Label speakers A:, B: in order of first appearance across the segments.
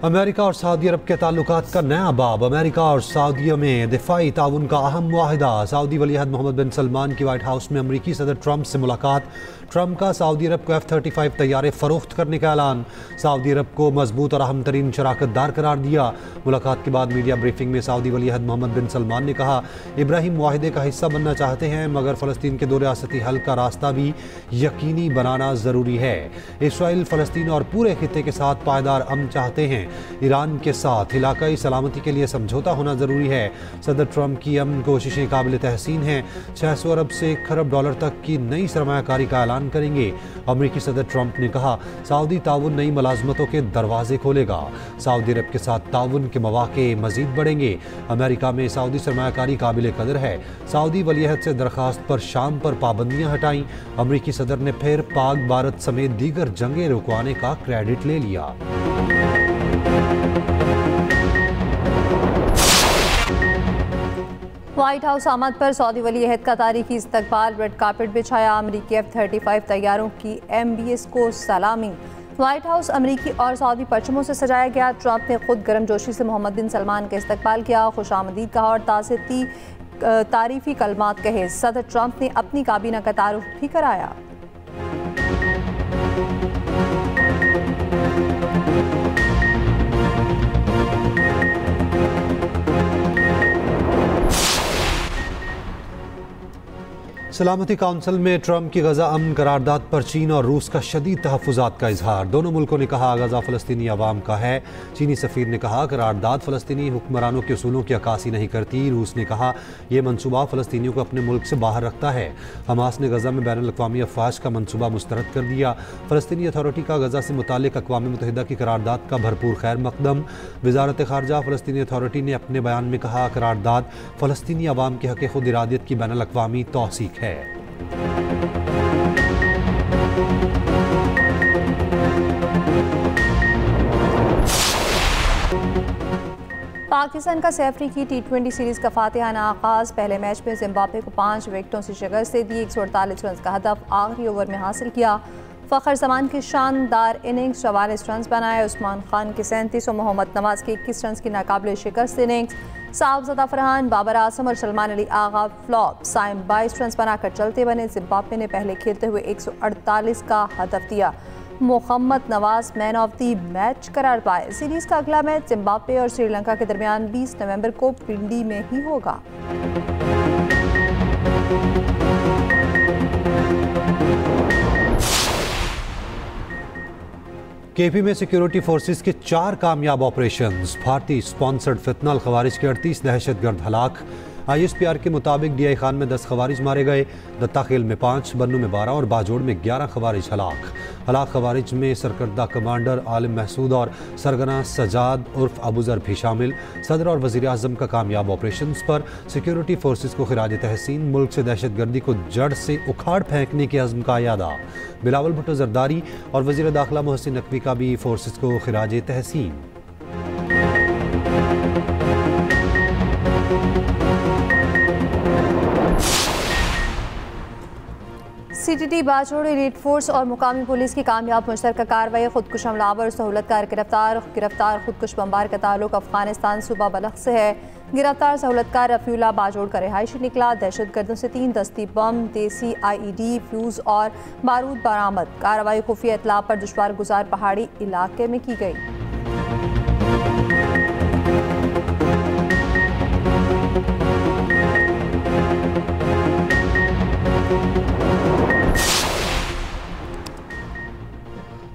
A: America और Saudi अरब के ताल्लुकात का नया बाब। अमेरिका और सऊदी में दिफाई ताउन का अहम मुआहिदा। सऊदी वलीअहद मोहम्मद बिन सलमान की व्हाइट हाउस में अमरीकी सदर ट्रंप से मुलाकात। ट्रंप का सऊदी अरब को F-35 तैयारे फ़रोख्त करने का ऐलान। सऊदी अरब को मजबूत और अहम तरीन शराकतदार करार दिया। मुलाकात के बाद मीडिया ब्रीफिंग में सऊदी वलीअहद मोहम्मद बिन सलमान ने कहा, इब्राहिम मुआहिदे का हिस्सा बनना चाहते हैं, मगर फ़लस्तीन के दो रियासती हल का रास्ता भी यकीनी बनाना ज़रूरी है। इसराइल फ़लस्तीन और पूरे खित्ते के साथ पायदार अमन चाहते हैं। ईरान के साथ इलाकाई सलामती के लिए समझौता होना ज़रूरी है। सदर ट्रंप की अमन कोशिशें काबिल तहसीन हैं। 600 अरब से $1 खरब तक की नई सरमायाकारी का ऐलान करेंगे। अमरीकी सदर ट्रंप ने कहा, सऊदी ताउन नई मुलाजमतों के दरवाजे खोलेगा। सऊदी अरब के साथ ताउन के मौके मजीद बढ़ेंगे। अमेरिका में सऊदी सरमायाकारी काबिल कदर है। सऊदी वलीअहद से दरखास्त पर शाम पर पाबंदियां हटाईं। अमरीकी सदर ने फिर पाक भारत समेत दीगर जंगें रुकवाने का क्रेडिट ले लिया।
B: व्हाइट हाउस आमद पर सऊदी वलीअहद का तारीखी इस्तकबाल। रेड कार्पेट बिछाया। अमरीकी F-35 तैयारों की MBS को सलामी। व्हाइट हाउस अमरीकी और सऊदी परचमों से सजाया गया। ट्रंप ने खुद गर्मजोशी से मोहम्मद बिन सलमान का इस्तकबाल किया, खुशामदीद कहा और तारीफी कलमात कहे। सदर ट्रंप ने अपनी काबीना का तारुफ भी कराया।
A: सलामती काउंसिल में ट्रंप की गजा अमन करारदाद पर चीन और रूस का शदीद तहफ़्फ़ुज़ात का इजहार। दोनों मुल्कों ने कहा, गजा फ़लस्तीनी अवाम का है। चीनी सफ़ीर ने कहा, करारदाद फ़लस्तीनी हुक्मरानों के उसूलों की अक्कासी नहीं करती। रूस ने कहा, यह मनसूबा फ़लस्तीनियों को अपने मुल्क से बाहर रखता है। हमास ने गजा में बैनुल-अक़वामी अफ़वाज का मनसूबा मुस्तरद कर दिया। फ़लस्तीनी अथॉरिटी का गजा से मुताल्लिक़ अक़वाम मुत्तहिदा की करारदाद का भरपूर खैर मक़दम। वज़ारत ख़ारजा फ़लस्तीनी अथॉरिटी ने अपने बयान में कहा, करारदाद फ़लस्तीनी अवाम के हक़ खुद इरादियत की बैनुल-अक़वामी तौसीक़ है।
B: पाकिस्तान का सैफ अफ्रीकी T20 सीरीज़ का फातिहाना आगाज़। पहले मैच में जिम्बाब्वे को 5 विकेटों से शिकस्त दे दी। 148 रन का हदफ आखिरी ओवर में हासिल किया। फ़खर जमान की शानदार इनिंग्स, 44 रन बनाए। उस्मान खान के 37 और मोहम्मद नवाज के 21 रन की नाकाबिल शिकस्त इनिंग्स। साहबज़ादा फरहान, बाबर आजम और सलमान अली आगा फ्लॉप। साइम 22 रन बनाकर चलते बने। जिम्बाब्वे ने पहले खेलते हुए 148 का हदफ दिया। Mohammad Nawaz man of the match करार पाए। सीरीज़ का अगला मैच जिम्बाब्वे और श्रीलंका के दरमियान 20 नवंबर को पिंडी में ही होगा।
A: KP में सिक्योरिटी फोर्सेस के 4 कामयाब ऑपरेशंस। भारतीय स्पॉन्सर्ड फितनल खवारिज के 38 दहशतगर्द हलाक। ISPR के मुताबिक DI खान में 10 खवारिज मारे गए। दत्ता खेल में 5, बन्नू में 12 और बाजोड़ में 11 खवारिज हलाक खवारिज में सरकर्दा कमांडर आलिम महसूद और सरगना सजाद उर्फ अबूजर भी शामिल। सदर और वज़ीर आज़म का कामयाब ऑपरेशंस पर सिक्योरिटी फोर्सेस को खिराज तहसीन। मुल्क से दहशतगर्दी को जड़ से उखाड़ फेंकने के अज़्म का यादा। बिलावल भुट्टो जरदारी और वज़ीर दाखिला मोहसिन नकवी का भी फोर्सेस को खिराज तहसीन।
B: CTT बाजोड़ एलीट फोर्स और मुकामी पुलिस की कामयाब मुश्तरका कार्रवाई। खुदकुश हमलावर सहूलतकार गिरफ्तार। खुदकुश बमबार का ताल्लुक अफगानिस्तान सूबा बलख से है। गिरफ्तार सहूलतकार रफ़ीउल्लाह बाजोड़ का रिहायशी निकला। दहशतगर्दों से 3 दस्ती बम, देसी IED, फ्यूज़ और बारूद बरामद। कार्रवाई खुफिया इत्तला पर दुश्वार गुजार पहाड़ी इलाके में की गई।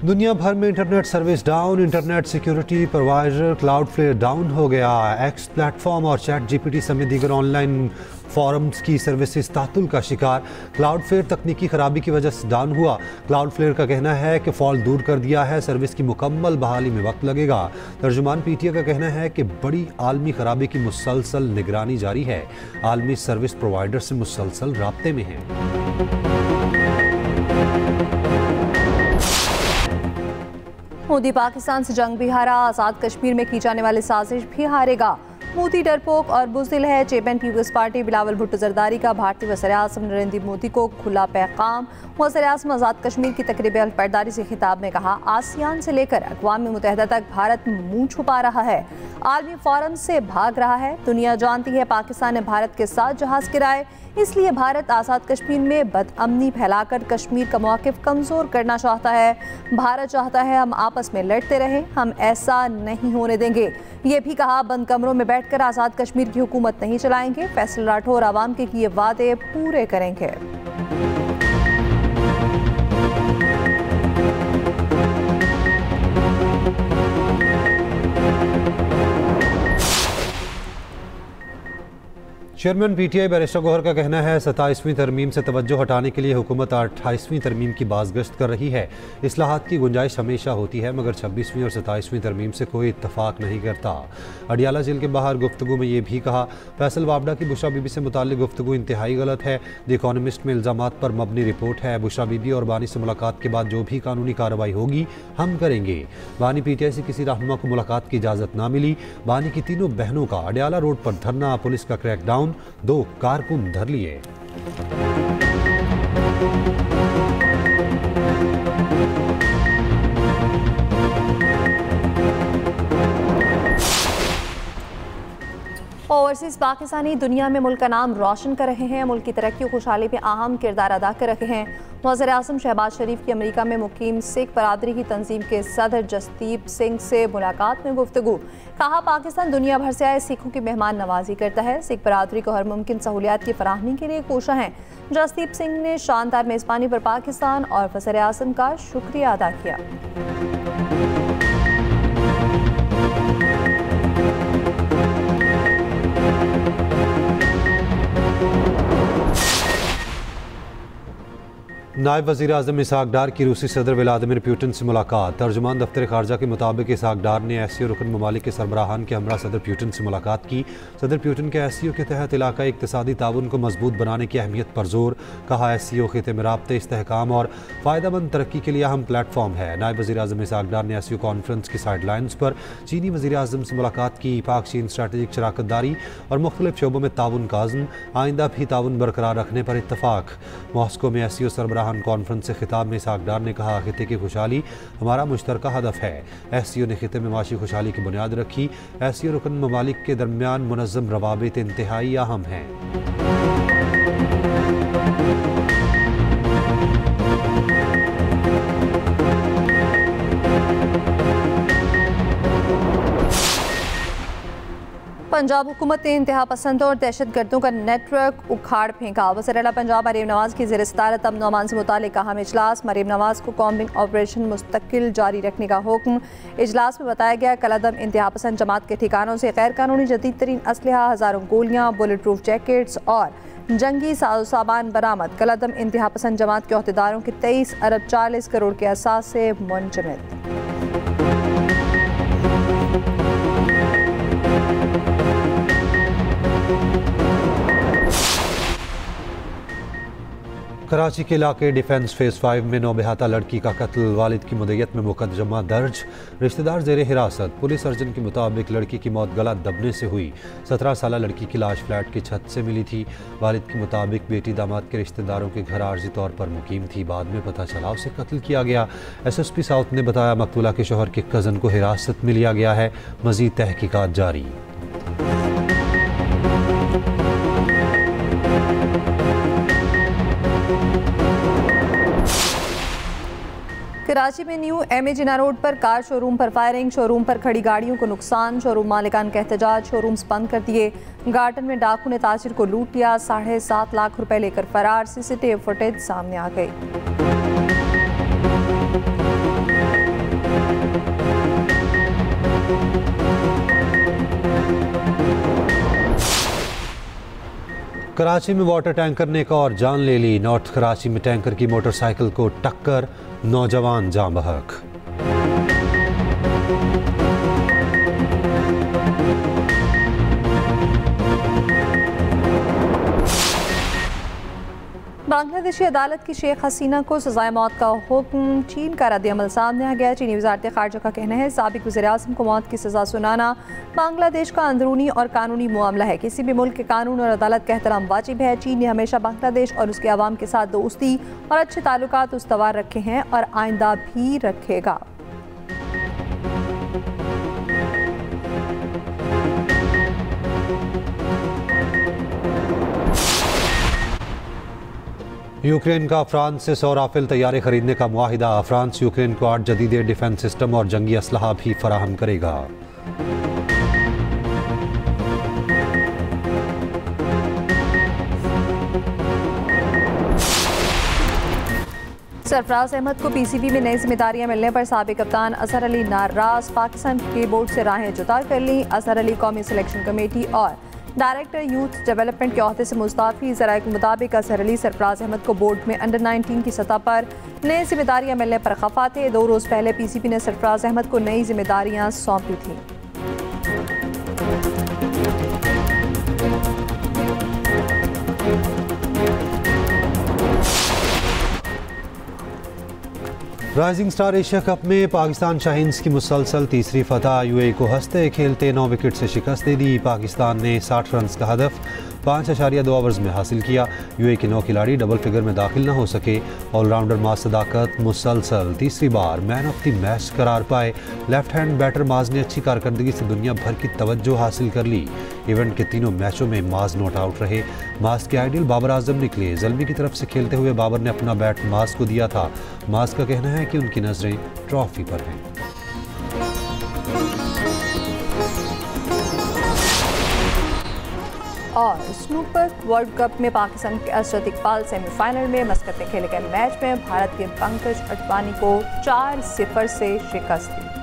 A: दुनिया भर में internet service down. Internet security provider Cloudflare down हो गया। X प्लेटफॉर्म और ChatGPT समेत दीगर ऑनलाइन फोरम्स की सर्विसेज तातुल का शिकार। क्लाउडफ्लेयर तकनीकी खराबी की वजह से डाउन हुआ। क्लाउडफ्लेयर का कहना है कि फॉल्ट दूर कर दिया है। सर्विस की मुकम्मल बहाली में वक्त लगेगा। तर्जुमान PTA का कहना है कि बड़ी आलमी खराबी की मुसलसल निगरानी जारी है। आलमी सर्विस प्रोवाइडर से मुसलसल राब्ते में है। मोदी पाकिस्तान से जंग भी हारा। आज़ाद कश्मीर में की जाने वाली साजिश भी हारेगा।
B: मोदी डरपोक और बुज़दिल है। Chairman Peoples Party Bilawal Bhutto Zardari का भारतीय वज़ीर-ए-आज़म नरेंद्र मोदी को खुला पैगाम। वज़ीर-ए-आज़म आज़ाद कश्मीर की तकरीब अलपर्दारी से खिताब में कहा, आसियान से लेकर अक़वाम मुत्तहिदा तक भारत मुंह छुपा रहा है, आलमी फोरम से भाग रहा है। दुनिया जानती है पाकिस्तान ने भारत के साथ जहाज़ गिराए, इसलिए भारत आज़ाद कश्मीर में बदअमनी फैलाकर कश्मीर का मौक़िफ़ कमज़ोर करना चाहता है। भारत चाहता है हम आपस में लड़ते रहें, हम ऐसा नहीं होने देंगे। ये भी कहा, बंद कमरों में बैठकर आज़ाद कश्मीर की हुकूमत नहीं चलाएंगे। फैसल राठौर आवाम के किए वादे पूरे करेंगे।
A: चेयरमैन पीटीआई बैरिस्टर गौहर का कहना है 27वीं तरमीम से तवज्जो हटाने के लिए हुकूमत 28वीं तरमीम की बाज़गश्त कर रही है। इस्लाहात की गुंजाइश हमेशा होती है, मगर 26वीं और 27वीं तरमीम से कोई इत्तफाक नहीं करता। अडियाला जेल के बाहर गुफ्तगू में ये भी कहा, फैसल वाबडा की बुशरा बीबी से मुताल्लिक गुफ्तगू इंतहाई गलत है। द इकॉनमिस्ट में इल्ज़ामात पर मबनी रिपोर्ट है। बुशरा बीबी और बानी से मुलाकात के बाद जो भी कानूनी कार्रवाई होगी हम करेंगे। बानी पीटीआई से किसी रहनुमा को मुलाकात की इजाज़त ना मिली। बानी की तीनों बहनों का अडियाला रोड पर धरना, पुलिस का क्रैकडाउन, 2 कारकुन धर लिए।
B: ओवरसीज़ पाकिस्तानी दुनिया में मुल्क का नाम रोशन कर रहे हैं, मुल्क की तरक्की और खुशहाली में अहम किरदार अदा कर रहे हैं। वज़ीर-ए-आज़म शहबाज शरीफ की अमेरिका में मुकीम सिख बरादरी की तंजीम के सदर जसदीप सिंह से मुलाकात में गुफ्तगू। कहा, पाकिस्तान दुनिया भर से आए सिखों की मेहमान नवाजी करता है, सिख बरादरी को हर मुमकिन सहूलियात की फराहमी के लिए कोशा है। जसदीप सिंह ने शानदार मेज़बानी पर पाकिस्तान और वज़ीर-ए-आज़म का शुक्रिया अदा किया।
A: नायब वज़ीर आज़म इसहाक डार की रूसी सदर व्लादिमीर पुतिन से मुलाकात। तर्जुमान दफ्तर खारजा के मुताबिक इसहाक डार ने एससीओ रुकन ममालिक के सरबराहान के हमरा सदर पुतिन से मुलाकात की। सदर पुतिन के एससीओ के तहत इलाकाई इक़्तिसादी ताउन को मजबूत बनाने की अहमियत पर जोर। कहा, एससीओ खिते में राब्ते, इस्तेहकाम और फ़ायदेमंद तरक्की के लिए अहम प्लेटफॉर्म है। नायब वज़ीर आज़म इसहाक डार ने एससीओ कॉन्फ्रेंस की साइड लाइन्स पर चीनी वज़ीर आज़म से मुलाकात की। पाक चीन स्ट्रैटेजिक शराकतदारी और मुख्तलिफ शोबों में ताउन का अज़्म, आइंदा भी ताउन बरकरार रखने पर इत्तफाक। मॉस्को में एससीओ सरबराहान कॉन्फ्रेंस से खिताब में इसहाक डार ने कहा, खिते की खुशहाली हमारा मुश्तरका हदफ है। एससीओ ने खिते में माशी खुशहाली की बुनियाद रखी। एससीओ रुकन ममालिक के दरमियान मुनज़्ज़म रवाबित इंतहाई अहम हैं।
B: पंजाब हुकूमत ने इंतहा पसंदों और दहशत गर्दों का नेटवर्क उखाड़ फेंका। वज़ीर-ए-आला पंजाब मरीम नवाज़ की ज़ेर सदारत अमन अमान से मुताल्लिक़ अहम इजलास। मरीम नवाज़ को कॉम्बिंग ऑपरेशन मुस्तकिल जारी रखने का हुक्म। इजलास में बताया गया, कलअदम इंतहा पसंद जमात के ठिकानों से गैर कानूनी जदीद तरीन असलहा, हज़ारों गोलियाँ, बुलेट प्रूफ जैकेट्स और जंगी सामान बरामद। कलअदम इंतहा पसंद जमात के अहदेदारों के 23 अरब 40 करोड़ के असास से मुंजमद।
A: कराची के इलाके डिफेंस फेज़ 5 में नौबहाता लड़की का कत्ल, वालिद की मुद्दत में मुकदमा दर्ज, रिश्तेदार ज़ेर हिरासत। पुलिस सर्जन के मुताबिक लड़की की मौत गला दबने से हुई। 17 साल लड़की की लाश फ्लैट की छत से मिली थी। वालिद के मुताबिक बेटी दामाद के रिश्तेदारों के घर आर्जी तौर पर मुकीम थी। बाद में पता चला उसे कत्ल किया गया। SSP साउथ ने बताया, मकतूला के शोहर के कज़न को हिरासत में लिया गया है। मज़ीद तहकीकात जारी।
B: कराची में न्यू MA जिन्ना रोड पर कार शोरूम पर फायरिंग, शोरूम पर खड़ी गाड़ियों को नुकसान, शोरूम मालिकान का एहतजाज, शोरूम्स बंद कर दिए। गार्टन में डाकू ने ताजिर को लूट लिया, 7.5 लाख रुपए लेकर फरार। CCTV फुटेज सामने आ गई।
A: कराची में वाटर टैंकर ने एक और जान ले ली। नॉर्थ कराची में टैंकर की मोटरसाइकिल को टक्कर, नौजवान जान बहक।
B: बांग्लादेशी अदालत की शेख हसीना को सजाए मौत का हुक्म, चीन का रद्द-ए-अमल सामने आ गया। चीनी वज़ारत ख़ारजा का कहना है साबिक़ वज़ीर-ए-आज़म को मौत की सज़ा सुनाना बांग्लादेश का अंदरूनी और कानूनी मामला है। किसी भी मुल्क के कानून और अदालत का एहतराम वाजिब है। चीन ने हमेशा बांग्लादेश और उसके अवाम के साथ दोस्ती और अच्छे ताल्लुकात उस्तवार रखे हैं और आइंदा भी रखेगा।
A: यूक्रेन का फ्रांस से 100 राफेल तैयारे खरीदने का मुआहिदा। फ्रांस यूक्रेन को 8 जदीद डिफेंस सिस्टम और जंगी असलहा भी फराहम करेगा।
B: सरफराज अहमद को पीसीबी में नई जिम्मेदारियां मिलने पर साबिक कप्तान अजहर अली नाराज। पाकिस्तान के बोर्ड से राहें जुदा कर ली। अजहर अली कौमी सिलेक्शन कमेटी और डायरेक्टर यूथ डेवलपमेंट के ओहदे से मुस्तफी। ज़राए के मुताबिक अजहर अली सरफराज अहमद को बोर्ड में अंडर 19 की सतह पर नई जिम्मेदारियां मिलने पर खफा थे। 2 रोज़ पहले पीसीबी ने सरफराज अहमद को नई जिम्मेदारियां सौंपी थी।
A: राइजिंग स्टार एशिया कप में पाकिस्तान शाहीन्स की मुसलसल तीसरी फतह। यूएई को हंसते खेलते 9 विकेट से शिकस्त दे दी। पाकिस्तान ने 60 रन का हदफ 5.2 ओवर्स में हासिल किया। यूएई के 9 खिलाड़ी डबल फिगर में दाखिल न हो सके। ऑलराउंडर माज सदाकत मुसलसल तीसरी बार मैन ऑफ द मैच करार पाए। लेफ्ट हैंड बैटर माज ने अच्छी कारकर्दगी से दुनिया भर की तवज्जो हासिल कर ली। इवेंट के तीनों मैचों में माज नॉट आउट रहे। माज के आइडियल बाबर आजम निकले। ज़ल्मी की तरफ से खेलते हुए बाबर ने अपना बैट माज को दिया था। माज का कहना है कि उनकी नजरें ट्रॉफी पर हैं।
B: और स्नूकर वर्ल्ड कप में पाकिस्तान के असरत इकबाल सेमीफाइनल में मस्कत में खेले गए मैच में भारत के पंकज अडवाणी को 4-0 से शिकस्त दी।